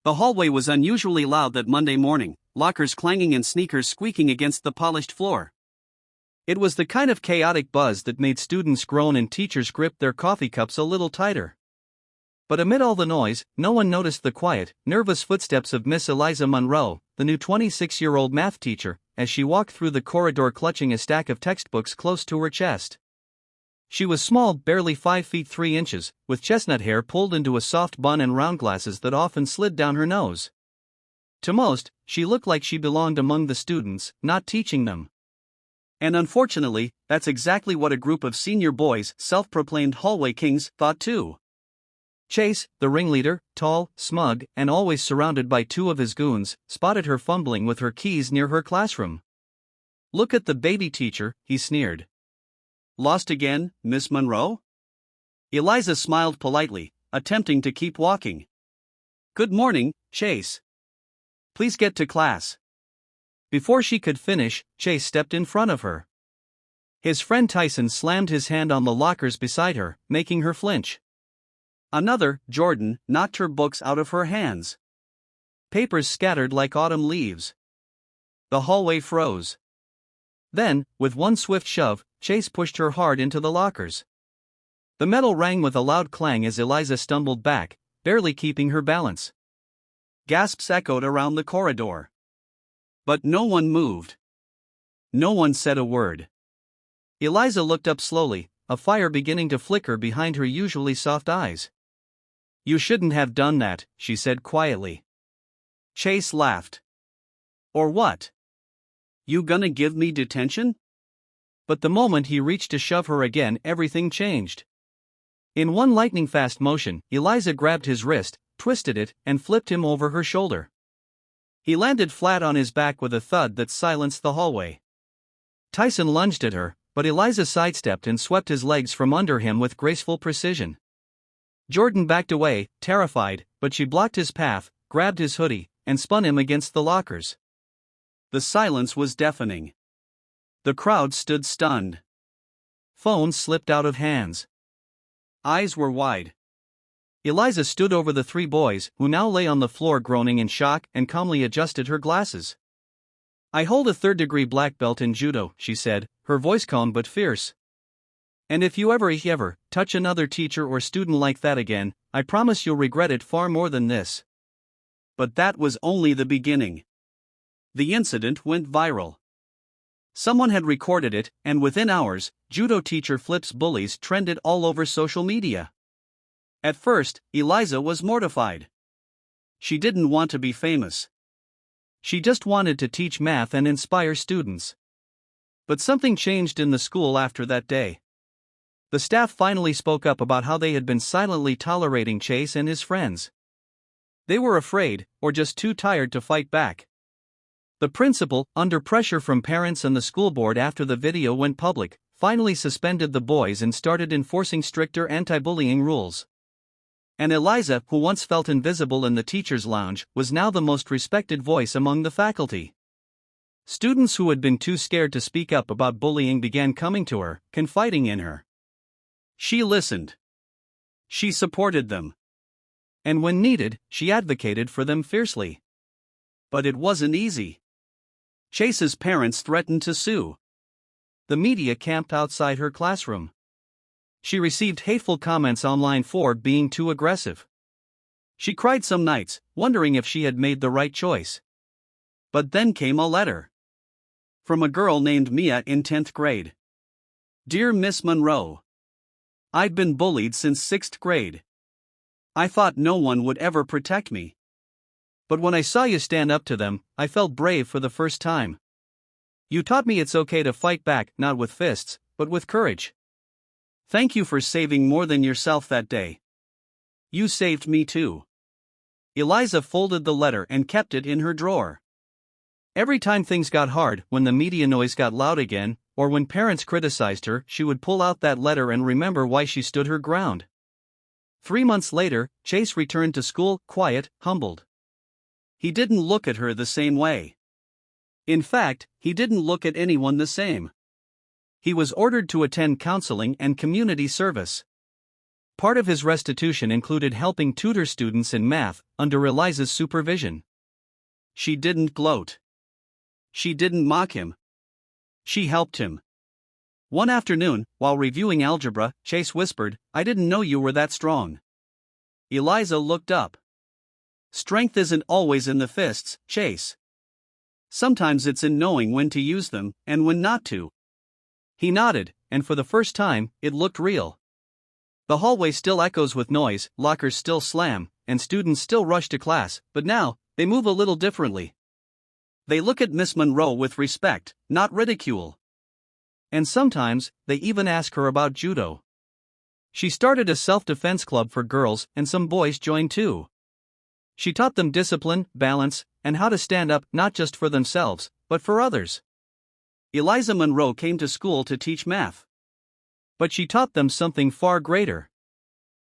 The hallway was unusually loud that Monday morning, lockers clanging and sneakers squeaking against the polished floor. It was the kind of chaotic buzz that made students groan and teachers grip their coffee cups a little tighter. But amid all the noise, no one noticed the quiet, nervous footsteps of Miss Eliza Monroe, the new 26-year-old math teacher, as she walked through the corridor clutching a stack of textbooks close to her chest. She was small, barely 5 feet 3 inches, with chestnut hair pulled into a soft bun and round glasses that often slid down her nose. To most, she looked like she belonged among the students, not teaching them. And unfortunately, that's exactly what a group of senior boys, self-proclaimed hallway kings, thought too. Chase, the ringleader, tall, smug, and always surrounded by 2 of his goons, spotted her fumbling with her keys near her classroom. "Look at the baby teacher," he sneered. "Lost again, Miss Monroe?" Eliza smiled politely, attempting to keep walking. "Good morning, Chase. Please get to class." Before she could finish, Chase stepped in front of her. His friend Tyson slammed his hand on the lockers beside her, making her flinch. Another, Jordan, knocked her books out of her hands. Papers scattered like autumn leaves. The hallway froze. Then, with one swift shove, Chase pushed her hard into the lockers. The metal rang with a loud clang as Eliza stumbled back, barely keeping her balance. Gasps echoed around the corridor. But no one moved. No one said a word. Eliza looked up slowly, a fire beginning to flicker behind her usually soft eyes. "You shouldn't have done that," she said quietly. Chase laughed. "Or what? You gonna give me detention?" But the moment he reached to shove her again, everything changed. In one lightning-fast motion, Eliza grabbed his wrist, twisted it, and flipped him over her shoulder. He landed flat on his back with a thud that silenced the hallway. Tyson lunged at her, but Eliza sidestepped and swept his legs from under him with graceful precision. Jordan backed away, terrified, but she blocked his path, grabbed his hoodie, and spun him against the lockers. The silence was deafening. The crowd stood stunned. Phones slipped out of hands. Eyes were wide. Eliza stood over the 3 boys, who now lay on the floor groaning in shock, and calmly adjusted her glasses. "I hold a 3rd-degree black belt in Judo," she said, her voice calm but fierce. "And if you ever touch another teacher or student like that again, I promise you'll regret it far more than this." But that was only the beginning. The incident went viral. Someone had recorded it, and within hours, Judo teacher flips bullies trended all over social media. At first, Eliza was mortified. She didn't want to be famous. She just wanted to teach math and inspire students. But something changed in the school after that day. The staff finally spoke up about how they had been silently tolerating Chase and his friends. They were afraid, or just too tired to fight back. The principal, under pressure from parents and the school board after the video went public, finally suspended the boys and started enforcing stricter anti-bullying rules. And Eliza, who once felt invisible in the teacher's lounge, was now the most respected voice among the faculty. Students who had been too scared to speak up about bullying began coming to her, confiding in her. She listened. She supported them. And when needed, she advocated for them fiercely. But it wasn't easy. Chase's parents threatened to sue. The media camped outside her classroom. She received hateful comments online for being too aggressive. She cried some nights, wondering if she had made the right choice. But then came a letter. From a girl named Mia in 10th grade. "Dear Miss Monroe, I'd been bullied since 6th grade. I thought no one would ever protect me. But when I saw you stand up to them, I felt brave for the first time. You taught me it's okay to fight back, not with fists, but with courage. Thank you for saving more than yourself that day. You saved me too." Eliza folded the letter and kept it in her drawer. Every time things got hard, when the media noise got loud again, or when parents criticized her, she would pull out that letter and remember why she stood her ground. 3 months later, Chase returned to school, quiet, humbled. He didn't look at her the same way. In fact, he didn't look at anyone the same. He was ordered to attend counseling and community service. Part of his restitution included helping tutor students in math under Eliza's supervision. She didn't gloat. She didn't mock him. She helped him. One afternoon, while reviewing algebra, Chase whispered, "I didn't know you were that strong." Eliza looked up. "Strength isn't always in the fists, Chase. Sometimes it's in knowing when to use them and when not to." He nodded, and for the first time, it looked real. The hallway still echoes with noise, lockers still slam, and students still rush to class, but now, they move a little differently. They look at Miss Monroe with respect, not ridicule. And sometimes, they even ask her about judo. She started a self-defense club for girls, and some boys joined too. She taught them discipline, balance, and how to stand up not just for themselves, but for others. Eliza Monroe came to school to teach math. But she taught them something far greater.